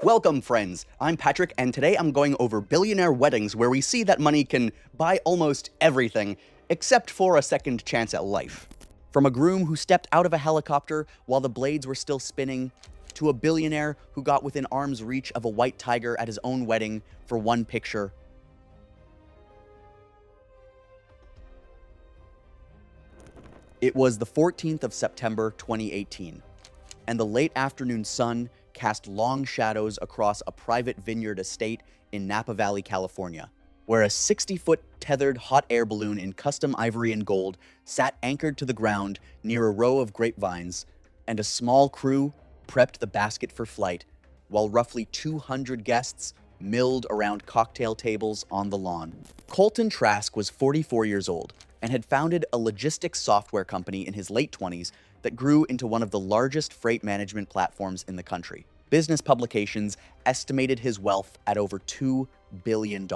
Welcome, friends. I'm Patrick, and today I'm going over billionaire weddings where we see that money can buy almost everything, except for a second chance at life. From a groom who stepped out of a helicopter while the blades were still spinning, to a billionaire who got within arm's reach of a white tiger at his own wedding for one picture. It was the 14th of September 2018, and the late afternoon sun cast long shadows across a private vineyard estate in Napa Valley, California, where a 60-foot tethered hot air balloon in custom ivory and gold sat anchored to the ground near a row of grapevines, and a small crew prepped the basket for flight, while roughly 200 guests milled around cocktail tables on the lawn. Colton Trask was 44 years old and had founded a logistics software company in his late 20s that grew into one of the largest freight management platforms in the country. Business publications estimated his wealth at over $2 billion.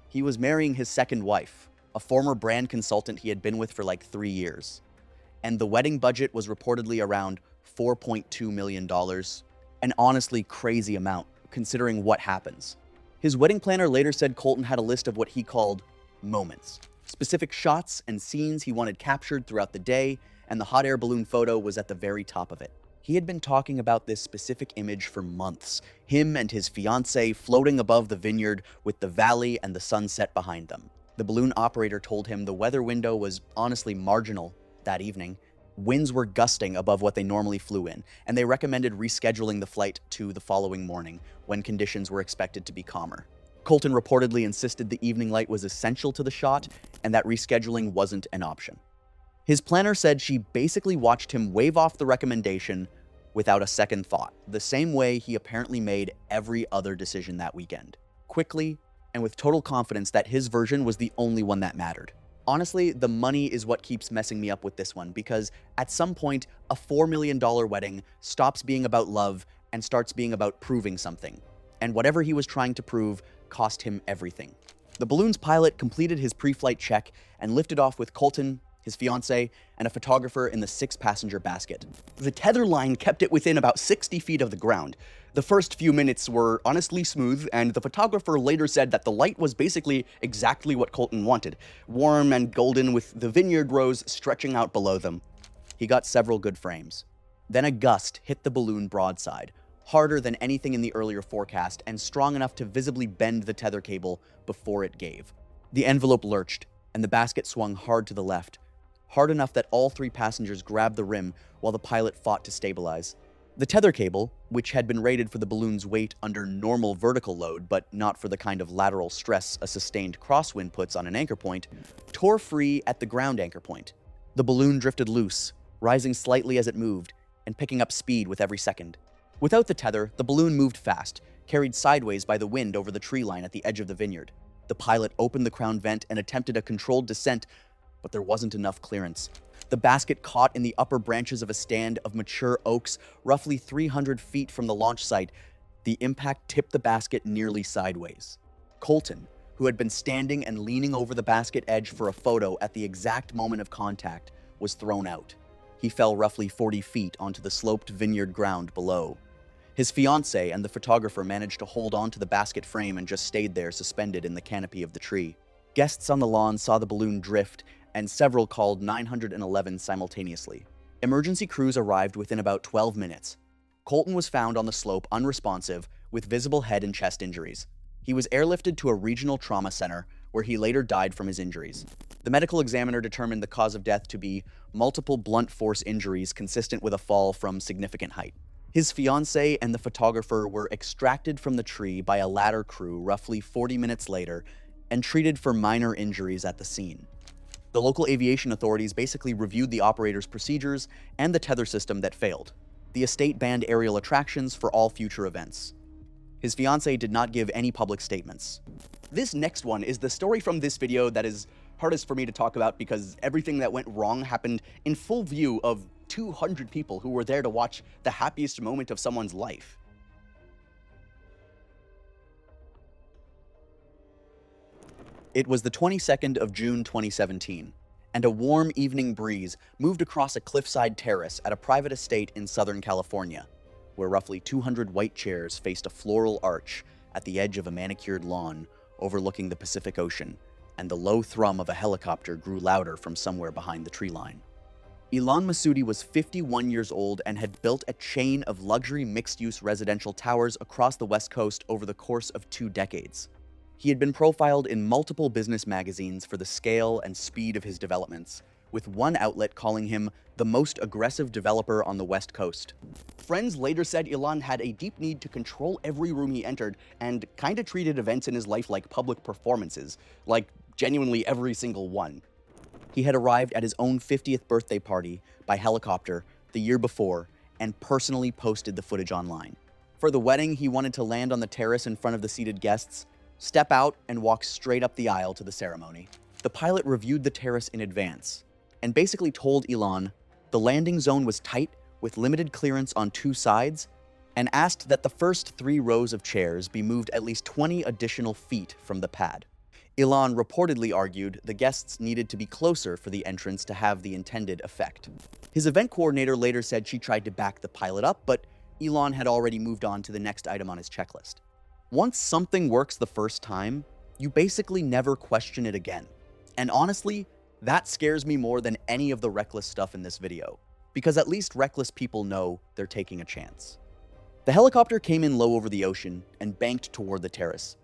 He was marrying his second wife, a former brand consultant he had been with for like 3 years. And the wedding budget was reportedly around $4.2 million, an honestly crazy amount, considering what happens. His wedding planner later said Colton had a list of what he called moments, specific shots and scenes he wanted captured throughout the day, and the hot air balloon photo was at the very top of it. He had been talking about this specific image for months, him and his fiancée floating above the vineyard with the valley and the sunset behind them. The balloon operator told him the weather window was honestly marginal that evening. Winds were gusting above what they normally flew in, and they recommended rescheduling the flight to the following morning, when conditions were expected to be calmer. Colton reportedly insisted the evening light was essential to the shot, and that rescheduling wasn't an option. His planner said she basically watched him wave off the recommendation without a second thought, the same way he apparently made every other decision that weekend, quickly and with total confidence that his version was the only one that mattered. Honestly, the money is what keeps messing me up with this one, because at some point, a $4 million wedding stops being about love and starts being about proving something. And whatever he was trying to prove cost him everything. The balloon's pilot completed his pre-flight check and lifted off with Colton, his fiancée, and a photographer in the 6-passenger basket. The tether line kept it within about 60 feet of the ground. The first few minutes were honestly smooth, and the photographer later said that the light was basically exactly what Colton wanted, warm and golden with the vineyard rows stretching out below them. He got several good frames. Then a gust hit the balloon broadside, harder than anything in the earlier forecast and strong enough to visibly bend the tether cable before it gave. The envelope lurched, and the basket swung hard to the left, hard enough that all 3 passengers grabbed the rim while the pilot fought to stabilize. The tether cable, which had been rated for the balloon's weight under normal vertical load but not for the kind of lateral stress a sustained crosswind puts on an anchor point, tore free at the ground anchor point. The balloon drifted loose, rising slightly as it moved and picking up speed with every second. Without the tether, the balloon moved fast, carried sideways by the wind over the tree line at the edge of the vineyard. The pilot opened the crown vent and attempted a controlled descent, but there wasn't enough clearance. The basket caught in the upper branches of a stand of mature oaks roughly 300 feet from the launch site. The impact tipped the basket nearly sideways. Colton, who had been standing and leaning over the basket edge for a photo at the exact moment of contact, was thrown out. He fell roughly 40 feet onto the sloped vineyard ground below. His fiancée and the photographer managed to hold onto the basket frame and just stayed there suspended in the canopy of the tree. Guests on the lawn saw the balloon drift, and several called 911 simultaneously. Emergency crews arrived within about 12 minutes. Colton was found on the slope unresponsive with visible head and chest injuries. He was airlifted to a regional trauma center where he later died from his injuries. The medical examiner determined the cause of death to be multiple blunt force injuries consistent with a fall from significant height. His fiancée and the photographer were extracted from the tree by a ladder crew roughly 40 minutes later and treated for minor injuries at the scene. The local aviation authorities basically reviewed the operator's procedures and the tether system that failed. The estate banned aerial attractions for all future events. His fiancée did not give any public statements. This next one is the story from this video that is hardest for me to talk about because everything that went wrong happened in full view of 200 people who were there to watch the happiest moment of someone's life. It was the 22nd of June 2017, and a warm evening breeze moved across a cliffside terrace at a private estate in Southern California. where roughly 200 white chairs faced a floral arch at the edge of a manicured lawn overlooking the Pacific Ocean, and the low thrum of a helicopter grew louder from somewhere behind the tree line. Ilan Masudi was 51 years old and had built a chain of luxury mixed-use residential towers across the West Coast over the course of 2 decades. He had been profiled in multiple business magazines for the scale and speed of his developments, with one outlet calling him the most aggressive developer on the West Coast. Friends later said Ilan had a deep need to control every room he entered and kinda treated events in his life like public performances, like genuinely every single one. He had arrived at his own 50th birthday party by helicopter the year before and personally posted the footage online. For the wedding, he wanted to land on the terrace in front of the seated guests, step out, and walk straight up the aisle to the ceremony. The pilot reviewed the terrace in advance and basically told Ilan the landing zone was tight with limited clearance on 2 sides and asked that the first 3 rows of chairs be moved at least 20 additional feet from the pad. Ilan reportedly argued the guests needed to be closer for the entrance to have the intended effect. His event coordinator later said she tried to back the pilot up, but Ilan had already moved on to the next item on his checklist. Once something works the first time, you basically never question it again. And honestly, that scares me more than any of the reckless stuff in this video, because at least reckless people know they're taking a chance. The helicopter came in low over the ocean and banked toward the terrace.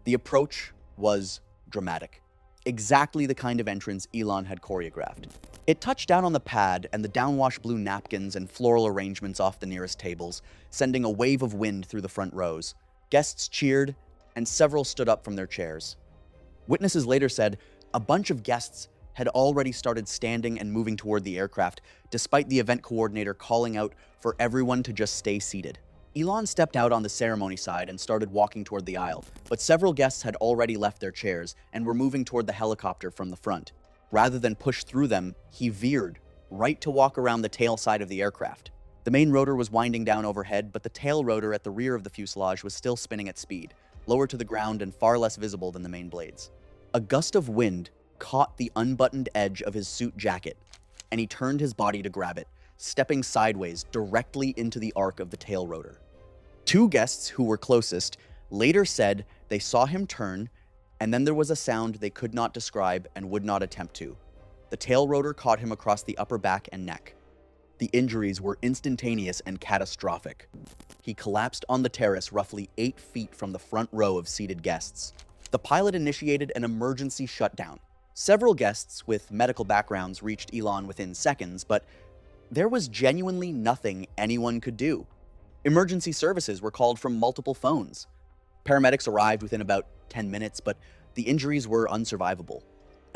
The approach was dramatic. Exactly the kind of entrance Ilan had choreographed. It touched down on the pad, and the downwash blew napkins and floral arrangements off the nearest tables, sending a wave of wind through the front rows. Guests cheered, and several stood up from their chairs. Witnesses later said a bunch of guests had already started standing and moving toward the aircraft, despite the event coordinator calling out for everyone to just stay seated. Ilan stepped out on the ceremony side and started walking toward the aisle, but several guests had already left their chairs and were moving toward the helicopter from the front. Rather than push through them, he veered right to walk around the tail side of the aircraft. The main rotor was winding down overhead, but the tail rotor at the rear of the fuselage was still spinning at speed, lower to the ground and far less visible than the main blades. A gust of wind caught the unbuttoned edge of his suit jacket, and he turned his body to grab it, stepping sideways directly into the arc of the tail rotor. 2 guests who were closest later said they saw him turn, and then there was a sound they could not describe and would not attempt to. The tail rotor caught him across the upper back and neck. The injuries were instantaneous and catastrophic. He collapsed on the terrace roughly 8 feet from the front row of seated guests. The pilot initiated an emergency shutdown. Several guests with medical backgrounds reached Ilan within seconds, but there was genuinely nothing anyone could do. Emergency services were called from multiple phones. Paramedics arrived within about 10 minutes, but the injuries were unsurvivable.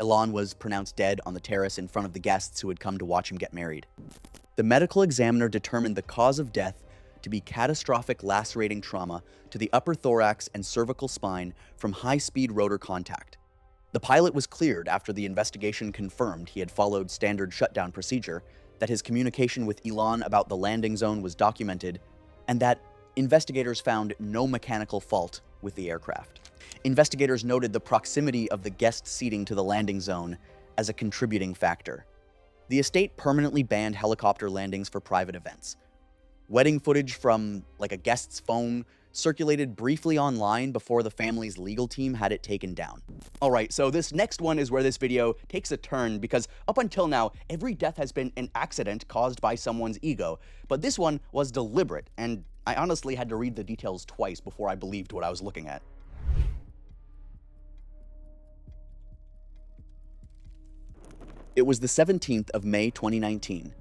Ilan was pronounced dead on the terrace in front of the guests who had come to watch him get married. The medical examiner determined the cause of death to be catastrophic lacerating trauma to the upper thorax and cervical spine from high-speed rotor contact. The pilot was cleared after the investigation confirmed he had followed standard shutdown procedure, that his communication with Ilan about the landing zone was documented, and that investigators found no mechanical fault with the aircraft. Investigators noted the proximity of the guest seating to the landing zone as a contributing factor. The estate permanently banned helicopter landings for private events. Wedding footage from, a guest's phone circulated briefly online before the family's legal team had it taken down. Alright, so this next one is where this video takes a turn, because up until now, every death has been an accident caused by someone's ego, but this one was deliberate, and I honestly had to read the details twice before I believed what I was looking at. It was the 17th of May 2019,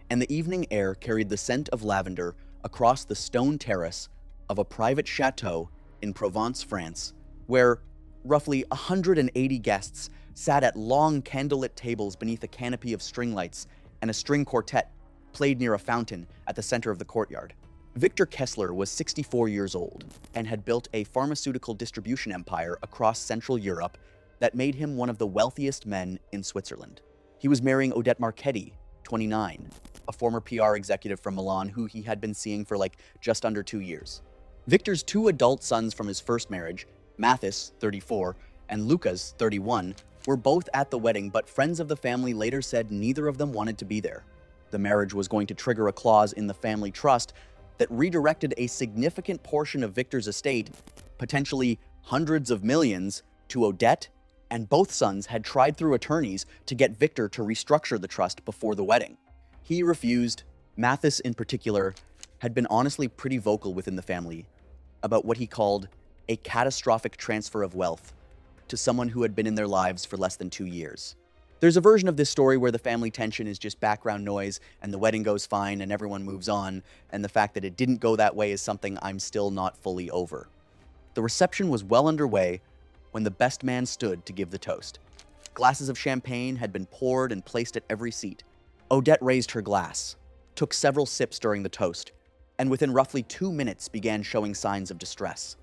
and the evening air carried the scent of lavender across the stone terrace of a private chateau in Provence, France, where roughly 180 guests sat at long candlelit tables beneath a canopy of string lights, and a string quartet played near a fountain at the center of the courtyard. Victor Kessler was 64 years old and had built a pharmaceutical distribution empire across Central Europe that made him one of the wealthiest men in Switzerland. He was marrying Odette Marchetti, 29, a former PR executive from Milan who he had been seeing for just under 2 years. Victor's 2 adult sons from his first marriage, Mathis, 34, and Lucas, 31, were both at the wedding, but friends of the family later said neither of them wanted to be there. The marriage was going to trigger a clause in the family trust, that redirected a significant portion of Victor's estate, potentially hundreds of millions, to Odette, and both sons had tried through attorneys to get Victor to restructure the trust before the wedding. He refused. Mathis, in particular, had been honestly pretty vocal within the family about what he called a catastrophic transfer of wealth to someone who had been in their lives for less than 2 years. There's a version of this story where the family tension is just background noise and the wedding goes fine and everyone moves on, and the fact that it didn't go that way is something I'm still not fully over. The reception was well underway when the best man stood to give the toast. Glasses of champagne had been poured and placed at every seat. Odette raised her glass, took several sips during the toast, and within roughly 2 minutes began showing signs of distress.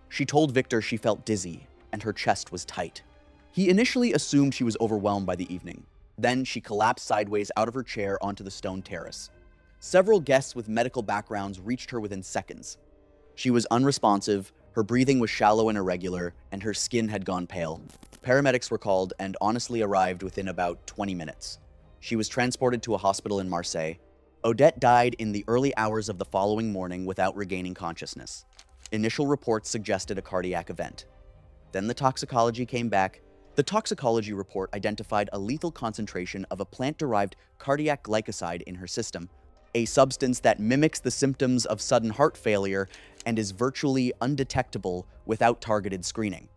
She told Victor she felt dizzy and her chest was tight. He initially assumed she was overwhelmed by the evening. Then she collapsed sideways out of her chair onto the stone terrace. Several guests with medical backgrounds reached her within seconds. She was unresponsive, her breathing was shallow and irregular, and her skin had gone pale. Paramedics were called and honestly arrived within about 20 minutes. She was transported to a hospital in Marseille. Odette died in the early hours of the following morning without regaining consciousness. Initial reports suggested a cardiac event. Then the toxicology came back. The toxicology report identified a lethal concentration of a plant-derived cardiac glycoside in her system, a substance that mimics the symptoms of sudden heart failure and is virtually undetectable without targeted screening.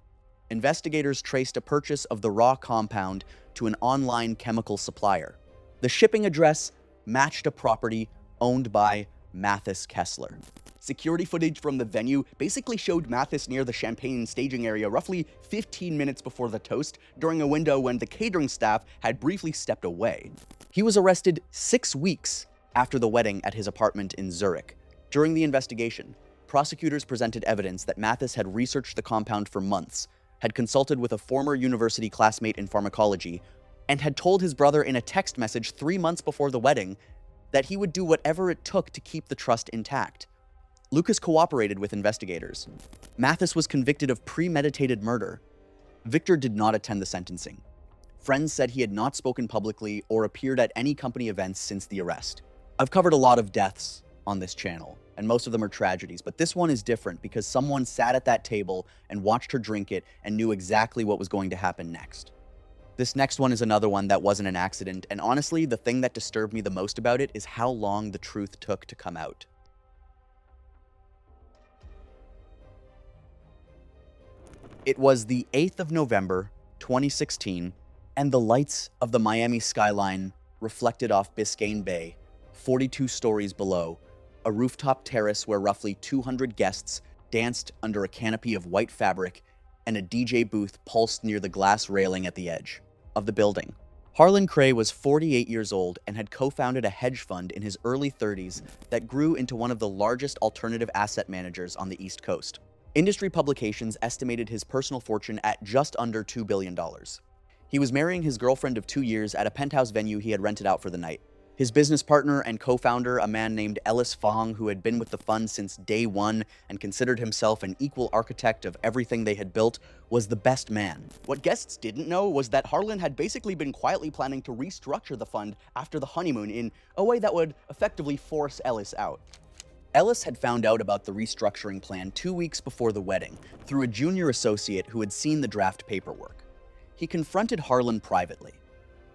Investigators traced a purchase of the raw compound to an online chemical supplier. The shipping address matched a property owned by Mathis Kessler. Security footage from the venue basically showed Mathis near the champagne staging area roughly 15 minutes before the toast, during a window when the catering staff had briefly stepped away. He was arrested 6 weeks after the wedding at his apartment in Zurich. During the investigation, prosecutors presented evidence that Mathis had researched the compound for months, had consulted with a former university classmate in pharmacology, and had told his brother in a text message 3 months before the wedding that he would do whatever it took to keep the trust intact. Lucas cooperated with investigators. Mathis was convicted of premeditated murder. Victor did not attend the sentencing. Friends said he had not spoken publicly or appeared at any company events since the arrest. I've covered a lot of deaths on this channel, and most of them are tragedies, but this one is different because someone sat at that table and watched her drink it and knew exactly what was going to happen next. This next one is another one that wasn't an accident, and honestly, the thing that disturbed me the most about it is how long the truth took to come out. It was the 8th of November, 2016, and the lights of the Miami skyline reflected off Biscayne Bay, 42 stories below, a rooftop terrace where roughly 200 guests danced under a canopy of white fabric, and a DJ booth pulsed near the glass railing at the edge of the building. Harlan Cray was 48 years old and had co-founded a hedge fund in his early 30s that grew into one of the largest alternative asset managers on the East Coast. Industry publications estimated his personal fortune at just under $2 billion. He was marrying his girlfriend of 2 years at a penthouse venue he had rented out for the night. His business partner and co-founder, a man named Ellis Fong, who had been with the fund since day one and considered himself an equal architect of everything they had built, was the best man. What guests didn't know was that Harlan had basically been quietly planning to restructure the fund after the honeymoon in a way that would effectively force Ellis out. Ellis had found out about the restructuring plan 2 weeks before the wedding through a junior associate who had seen the draft paperwork. He confronted Harlan privately.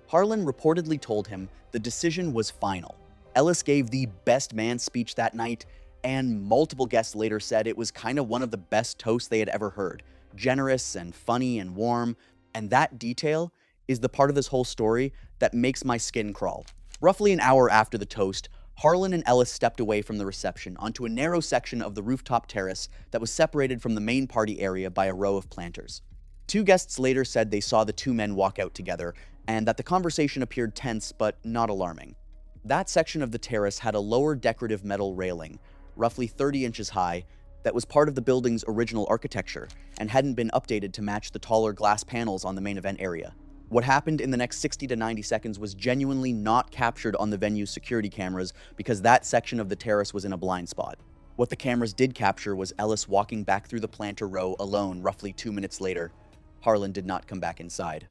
Harlan reportedly told him the decision was final. Ellis gave the best man speech that night, and multiple guests later said it was kind of one of the best toasts they had ever heard. Generous and funny and warm, and that detail is the part of this whole story that makes my skin crawl. Roughly an hour after the toast, Harlan and Ellis stepped away from the reception onto a narrow section of the rooftop terrace that was separated from the main party area by a row of planters. 2 guests later said they saw the 2 men walk out together, and that the conversation appeared tense but not alarming. That section of the terrace had a lower decorative metal railing, roughly 30 inches high, that was part of the building's original architecture and hadn't been updated to match the taller glass panels on the main event area. What happened in the next 60 to 90 seconds was genuinely not captured on the venue's security cameras because that section of the terrace was in a blind spot. What the cameras did capture was Ellis walking back through the planter row alone roughly 2 minutes later. Harlan did not come back inside.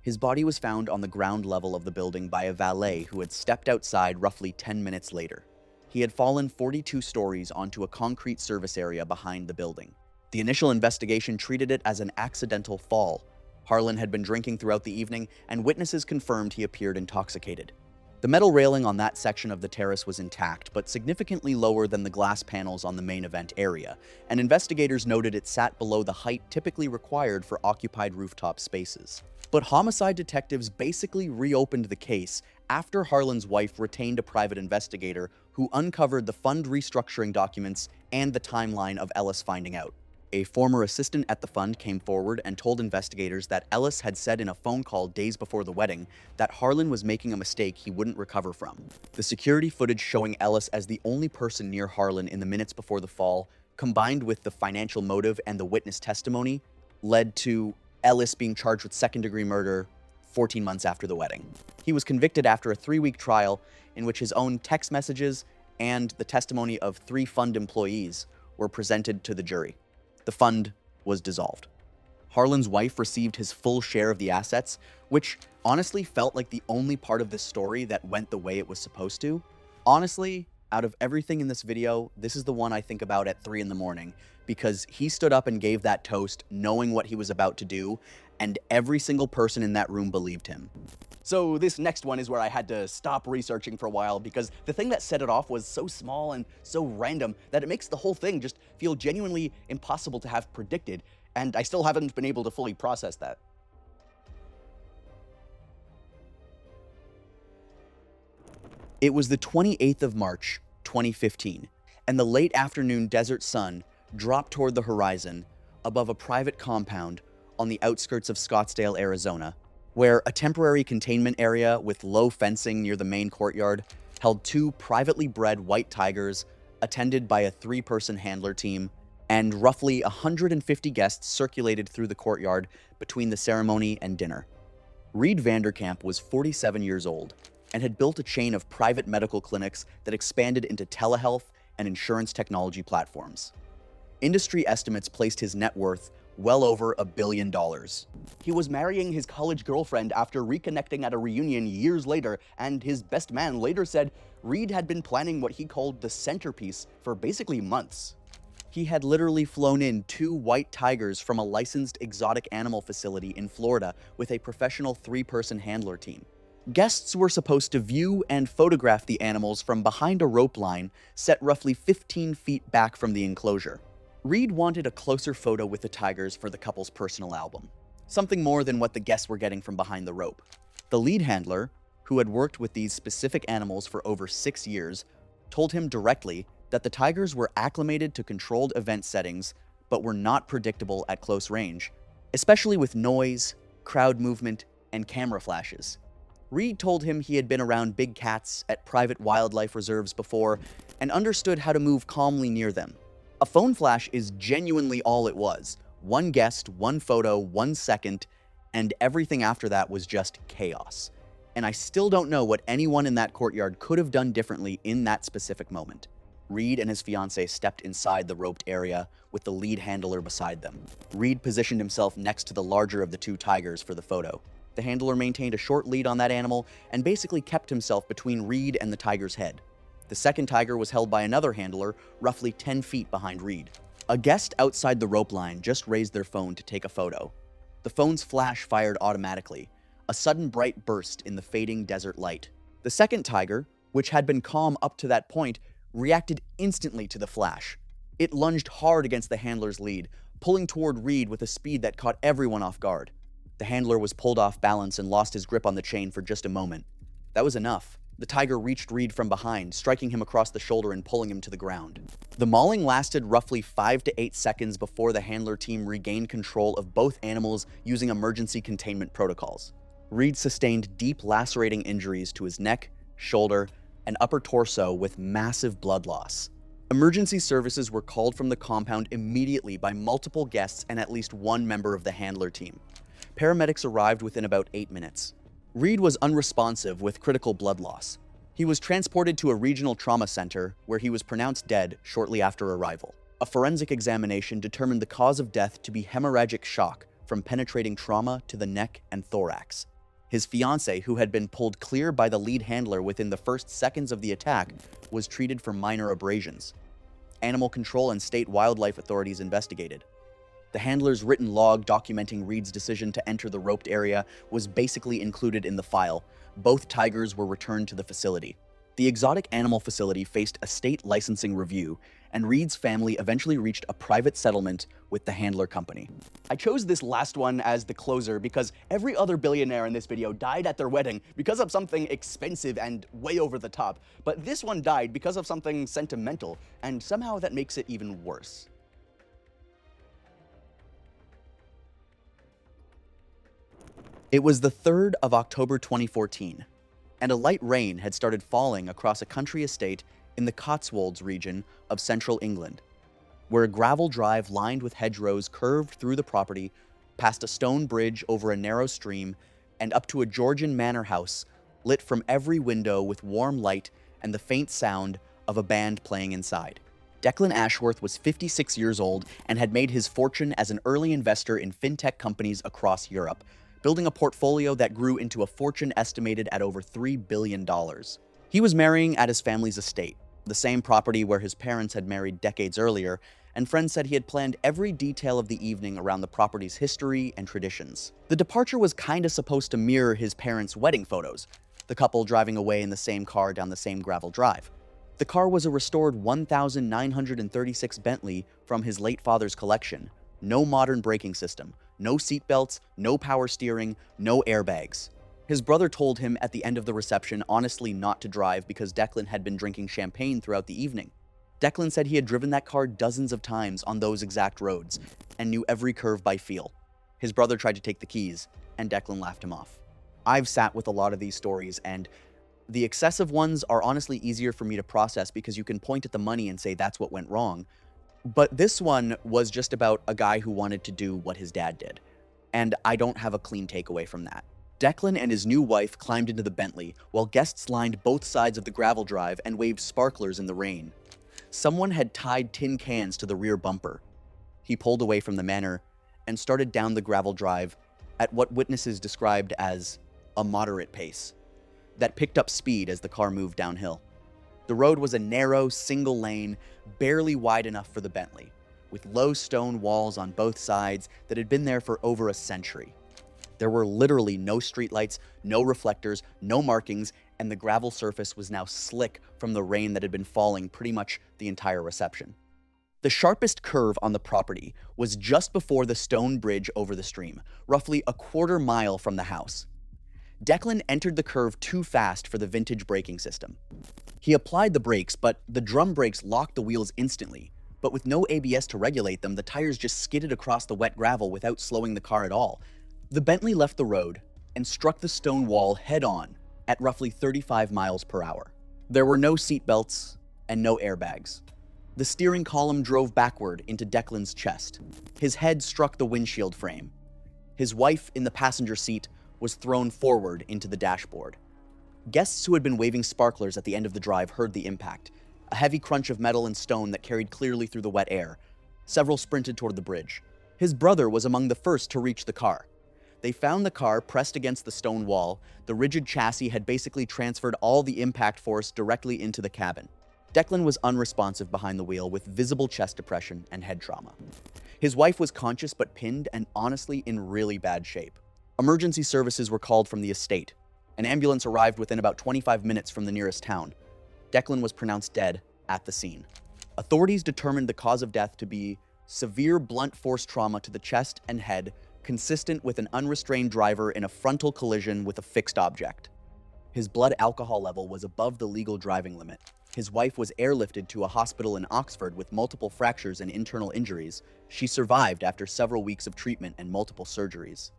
His body was found on the ground level of the building by a valet who had stepped outside roughly 10 minutes later. He had fallen 42 stories onto a concrete service area behind the building. The initial investigation treated it as an accidental fall. Harlan had been drinking throughout the evening, and witnesses confirmed he appeared intoxicated. The metal railing on that section of the terrace was intact, but significantly lower than the glass panels on the main event area, and investigators noted it sat below the height typically required for occupied rooftop spaces. But homicide detectives basically reopened the case after Harlan's wife retained a private investigator who uncovered the fund restructuring documents and the timeline of Ellis finding out. A former assistant at the fund came forward and told investigators that Ellis had said in a phone call days before the wedding that Harlan was making a mistake he wouldn't recover from. The security footage showing Ellis as the only person near Harlan in the minutes before the fall, combined with the financial motive and the witness testimony, led to Ellis being charged with second-degree murder 14 months after the wedding. He was convicted after a 3-week trial in which his own text messages and the testimony of 3 fund employees were presented to the jury. The fund was dissolved. Harlan's wife received his full share of the assets, which honestly felt like the only part of this story that went the way it was supposed to. Honestly, out of everything in this video, this is the one I think about at 3 in the morning, because he stood up and gave that toast knowing what he was about to do, and every single person in that room believed him. So this next one is where I had to stop researching for a while because the thing that set it off was so small and so random that it makes the whole thing just feel genuinely impossible to have predicted, and I still haven't been able to fully process that. It was the 28th of March, 2015, and the late afternoon desert sun dropped toward the horizon above a private compound on the outskirts of Scottsdale, Arizona, where a temporary containment area with low fencing near the main courtyard held 2 privately bred white tigers attended by a 3-person handler team, and roughly 150 guests circulated through the courtyard between the ceremony and dinner. Reed Vanderkamp was 47 years old and had built a chain of private medical clinics that expanded into telehealth and insurance technology platforms. Industry estimates placed his net worth well over $1 billion. He was marrying his college girlfriend after reconnecting at a reunion years later, and his best man later said Reed had been planning what he called the centerpiece for basically months. He had literally flown in 2 white tigers from a licensed exotic animal facility in Florida with a professional 3-person handler team. Guests were supposed to view and photograph the animals from behind a rope line set roughly 15 feet back from the enclosure. Reed wanted a closer photo with the tigers for the couple's personal album, something more than what the guests were getting from behind the rope. The lead handler, who had worked with these specific animals for over 6 years, told him directly that the tigers were acclimated to controlled event settings, but were not predictable at close range, especially with noise, crowd movement, and camera flashes. Reed told him he had been around big cats at private wildlife reserves before and understood how to move calmly near them. A phone flash is genuinely all it was. 1 guest, 1 photo, 1 second, and everything after that was just chaos. And I still don't know what anyone in that courtyard could have done differently in that specific moment. Reed and his fiancée stepped inside the roped area with the lead handler beside them. Reed positioned himself next to the larger of the 2 tigers for the photo. The handler maintained a short lead on that animal and basically kept himself between Reed and the tiger's head. The second tiger was held by another handler roughly 10 feet behind Reed. A guest outside the rope line just raised their phone to take a photo. The phone's flash fired automatically, a sudden bright burst in the fading desert light. The second tiger, which had been calm up to that point, reacted instantly to the flash. It lunged hard against the handler's lead, pulling toward Reed with a speed that caught everyone off guard. The handler was pulled off balance and lost his grip on the chain for just a moment. That was enough. The tiger reached Reed from behind, striking him across the shoulder and pulling him to the ground. The mauling lasted roughly 5 to 8 seconds before the handler team regained control of both animals using emergency containment protocols. Reed sustained deep lacerating injuries to his neck, shoulder, and upper torso with massive blood loss. Emergency services were called from the compound immediately by multiple guests and at least 1 member of the handler team. Paramedics arrived within about 8 minutes. Reed was unresponsive with critical blood loss. He was transported to a regional trauma center where he was pronounced dead shortly after arrival. A forensic examination determined the cause of death to be hemorrhagic shock from penetrating trauma to the neck and thorax. His fiancée, who had been pulled clear by the lead handler within the first seconds of the attack, was treated for minor abrasions. Animal control and state wildlife authorities investigated. The handler's written log documenting Reed's decision to enter the roped area was basically included in the file. Both tigers were returned to the facility. The exotic animal facility faced a state licensing review, and Reed's family eventually reached a private settlement with the handler company. I chose this last one as the closer because every other billionaire in this video died at their wedding because of something expensive and way over the top, but this one died because of something sentimental, and somehow that makes it even worse. It was the 3rd of October 2014, and a light rain had started falling across a country estate in the Cotswolds region of central England, where a gravel drive lined with hedgerows curved through the property, past a stone bridge over a narrow stream, and up to a Georgian manor house lit from every window with warm light and the faint sound of a band playing inside. Declan Ashworth was 56 years old and had made his fortune as an early investor in fintech companies across Europe, building a portfolio that grew into a fortune estimated at over $3 billion. He was marrying at his family's estate, the same property where his parents had married decades earlier, and friends said he had planned every detail of the evening around the property's history and traditions. The departure was kinda supposed to mirror his parents' wedding photos, the couple driving away in the same car down the same gravel drive. The car was a restored 1936 Bentley from his late father's collection. No modern braking system, no seatbelts, no power steering, no airbags. His brother told him at the end of the reception honestly not to drive because Declan had been drinking champagne throughout the evening. Declan said he had driven that car dozens of times on those exact roads and knew every curve by feel. His brother tried to take the keys, and Declan laughed him off. I've sat with a lot of these stories, and the excessive ones are honestly easier for me to process because you can point at the money and say that's what went wrong. But this one was just about a guy who wanted to do what his dad did, and I don't have a clean takeaway from that. Declan and his new wife climbed into the Bentley, while guests lined both sides of the gravel drive and waved sparklers in the rain. Someone had tied tin cans to the rear bumper. He pulled away from the manor and started down the gravel drive at what witnesses described as a moderate pace that picked up speed as the car moved downhill. The road was a narrow, single lane, barely wide enough for the Bentley, with low stone walls on both sides that had been there for over a century. There were literally no streetlights, no reflectors, no markings, and the gravel surface was now slick from the rain that had been falling pretty much the entire reception. The sharpest curve on the property was just before the stone bridge over the stream, roughly a quarter mile from the house. Declan entered the curve too fast for the vintage braking system. He applied the brakes, but the drum brakes locked the wheels instantly. But with no ABS to regulate them, the tires just skidded across the wet gravel without slowing the car at all. The Bentley left the road and struck the stone wall head-on at roughly 35 miles per hour. There were no seatbelts and no airbags. The steering column drove backward into Declan's chest. His head struck the windshield frame. His wife in the passenger seat was thrown forward into the dashboard. Guests who had been waving sparklers at the end of the drive heard the impact, a heavy crunch of metal and stone that carried clearly through the wet air. Several sprinted toward the bridge. His brother was among the first to reach the car. They found the car pressed against the stone wall. The rigid chassis had basically transferred all the impact force directly into the cabin. Declan was unresponsive behind the wheel with visible chest depression and head trauma. His wife was conscious but pinned and honestly in really bad shape. Emergency services were called from the estate. An ambulance arrived within about 25 minutes from the nearest town. Declan was pronounced dead at the scene. Authorities determined the cause of death to be severe blunt force trauma to the chest and head, consistent with an unrestrained driver in a frontal collision with a fixed object. His blood alcohol level was above the legal driving limit. His wife was airlifted to a hospital in Oxford with multiple fractures and internal injuries. She survived after several weeks of treatment and multiple surgeries.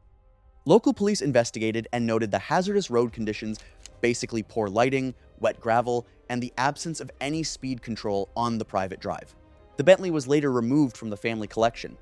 Local police investigated and noted the hazardous road conditions, basically poor lighting, wet gravel, and the absence of any speed control on the private drive. The Bentley was later removed from the family collection.